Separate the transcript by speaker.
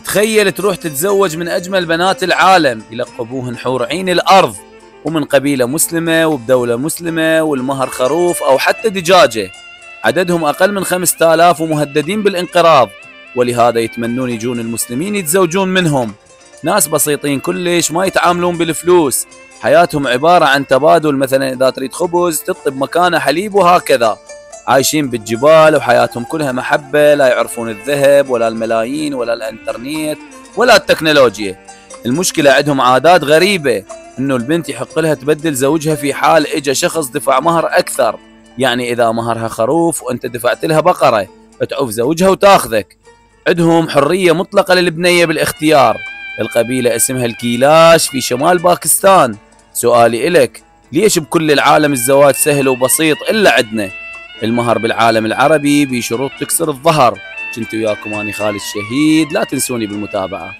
Speaker 1: تخيل تروح تتزوج من أجمل بنات العالم، يلقبوهن حور عين الأرض، ومن قبيلة مسلمة وبدولة مسلمة، والمهر خروف أو حتى دجاجة. عددهم أقل من 5000 ومهددين بالانقراض، ولهذا يتمنون يجون المسلمين يتزوجون منهم. ناس بسيطين كلش، ما يتعاملون بالفلوس، حياتهم عبارة عن تبادل. مثلا إذا تريد خبز تطلب مكانه حليب، وهكذا. عايشين بالجبال وحياتهم كلها محبة، لا يعرفون الذهب ولا الملايين ولا الانترنت ولا التكنولوجيا. المشكلة عندهم عادات غريبة، انه البنت يحق لها تبدل زوجها في حال اجى شخص دفع مهر اكثر. يعني اذا مهرها خروف وانت دفعت لها بقرة، فتعوف زوجها وتاخذك. عندهم حرية مطلقة للبنية بالاختيار. القبيلة اسمها الكيلاش في شمال باكستان. سؤالي إلك، ليش بكل العالم الزواج سهل وبسيط إلا عندنا؟ المهر بالعالم العربي بشروط تكسر الظهر. كنت وياكم أنا خالد الشهيد، لا تنسوني بالمتابعة.